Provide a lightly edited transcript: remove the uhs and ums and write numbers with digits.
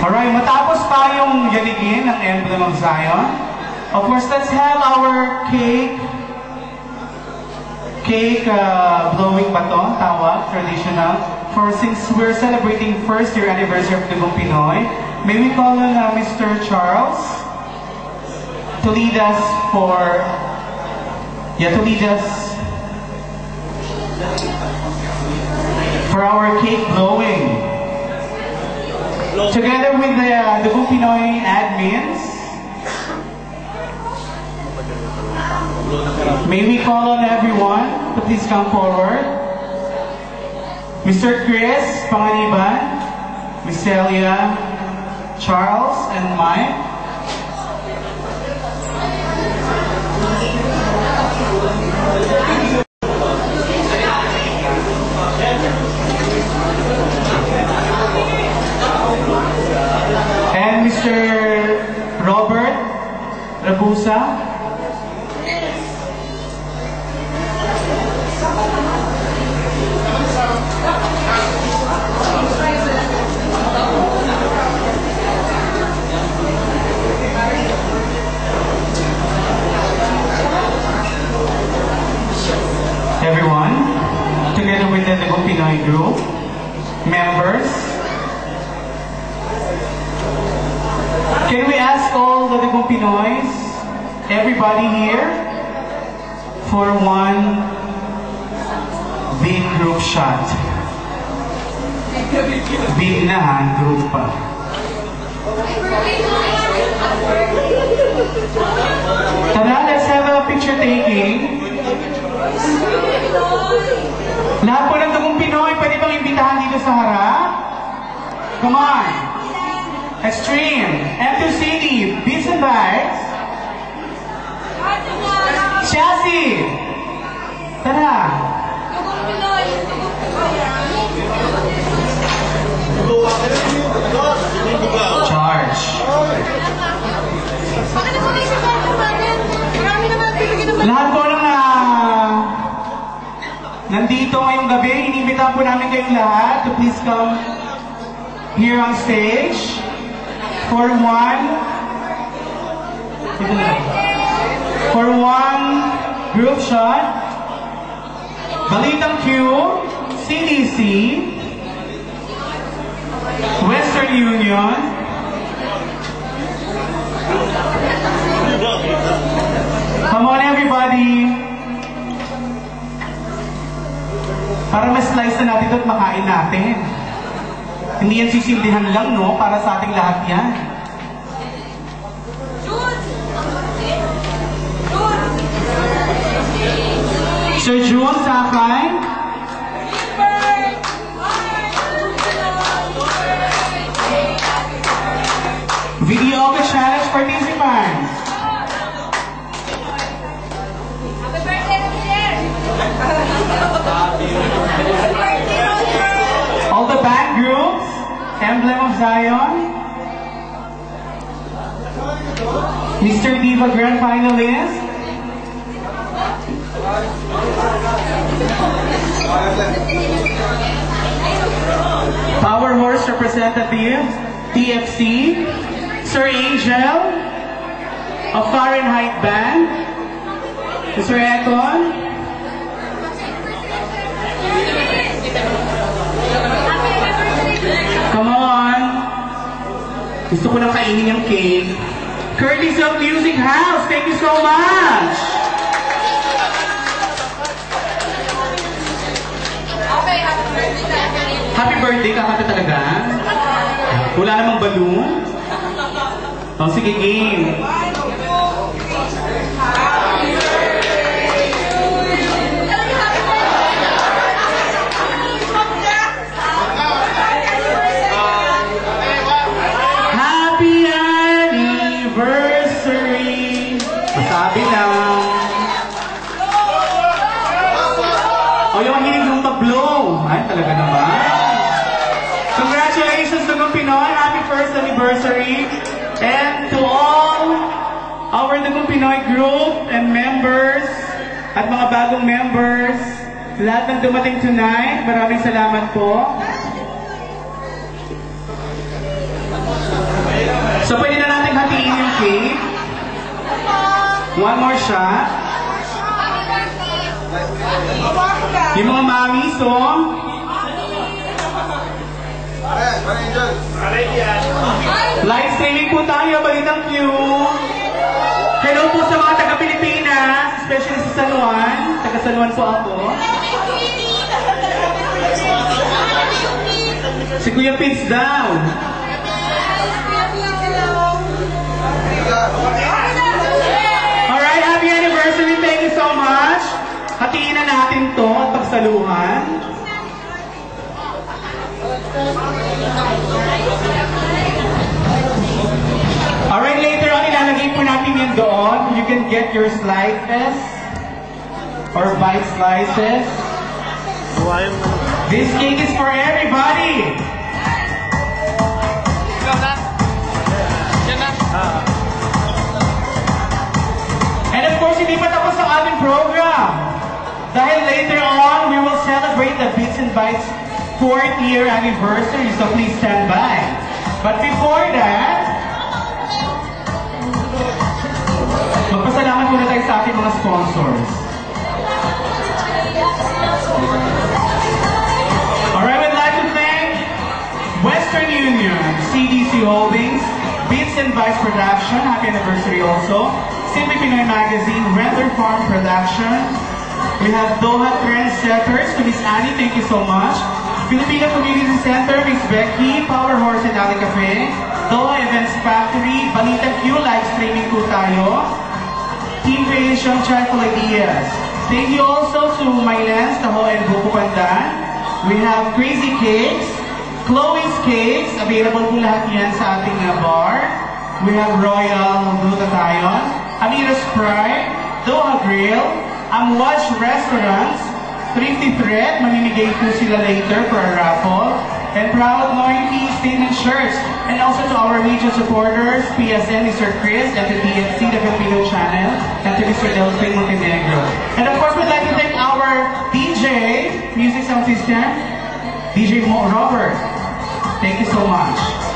Alright, matapos pa yung yanigin ng Emblem of Zion. Of course, let's have our cake blowing baton, tawag, traditional. For since we're celebrating first year anniversary of Dugong Pinoy, may we call on Mr. Charles to lead us for our cake blowing. Together with the Dugong Pinoy admins, may we call on everyone to please come forward. Mr. Chris Panganiban, Miss Celia, Charles, and Mike. And Mr. Robert Rabusa. Everyone, together with the Dugong Pinoy group members, can we ask all the Dugong Pinoys, everybody here, for one big group shot? Big na ha, group pa. Tara, let's have a picture taking. Lahat po ng Dugong Pinoy, pwede bang imbitahan dito sa harap? Come on! Extreme, M2CD, Beats and Bites, Chassis! Tara! Charge! Lahat po ng nandito ngayong gabi, inibitahan po namin kayong lahat to please come here on stage for one group shot. Balitang Q, CDC, Western Union, come on everybody. Para ma-slice na natin ito at makain natin. Hindi yan sisindihan lang, no? Para sa ating lahat yan. Sir June, Sakay. Video challenge participants. All the band groups, Emblem of Zion, Mr. Diva Grand Finalist, Power Horse Representative, TFC, Sir Angel, of Fahrenheit Band, Mr. Ekon, come on! Gusto ko nang kainin yung cake. Courtesy of Music House, thank you so much! Okay, happy birthday. Happy birthday, kakata talaga? Wala namang balloon? Oh, sige, game. Sabi lang. O yung hiling yung mag-blow. Ay, talaga naman. Congratulations, Dugong Pinoy. Happy first anniversary. And to all our Dugong Pinoy group and members at mga bagong members, lahat ng dumating tonight, maraming salamat po. One more shot. Yung mga mami, so... Live streaming po tayo, Balitang Q. Hello po sa mga taga-Pilipinas, especially sa San Juan. Taga-San Juan po ako. Si Kuya Pins daw. Alright, happy anniversary. Thank you so much. Hatiin na natin to at pagsaluhan. Alright, later on, ilalagay po natin yan doon. You can get your slices or bite slices. This cake is for everybody. And of course, hindi pa tapos ang ating program. Dahil later on, we will celebrate the Bits and Bites 4th year anniversary, so please stand by. But before that, magpasalamat muna tayo sa ating mga sponsors. Alright, we'd like to thank Western Union, CDC Holdings, Bits and Bites Production, happy anniversary also, Simply Pinoy Magazine, Render Farm Production. We have Doha Trendsetters to Miss Annie, thank you so much. Filipino Community Center, Miss Becky, Power Horse and Ali Cafe, Doha Events Factory, Balitang Q, live streaming po tayo. Team Creation, Cheerful Ideas. Thank you also to Mylens, Taho and Buko Pandan. We have Crazy Cakes, Chloe's Cakes, available po lahat yan sa ating bar. We have Royal Glutatayon, Amira's Pride, Doha Grill, Amwaj Restaurants, Thrifty Thread, mamimigay po sila later for a raffle, and Proud Loyalty Statement Shirts, and also to our region supporters, PSN, Mr. Chris, and to TFC, the Filipino Channel, and to Mr. Delphine Montenegro. And of course, we'd like to thank our DJ, Music Sound System, DJ Robert. Thank you so much.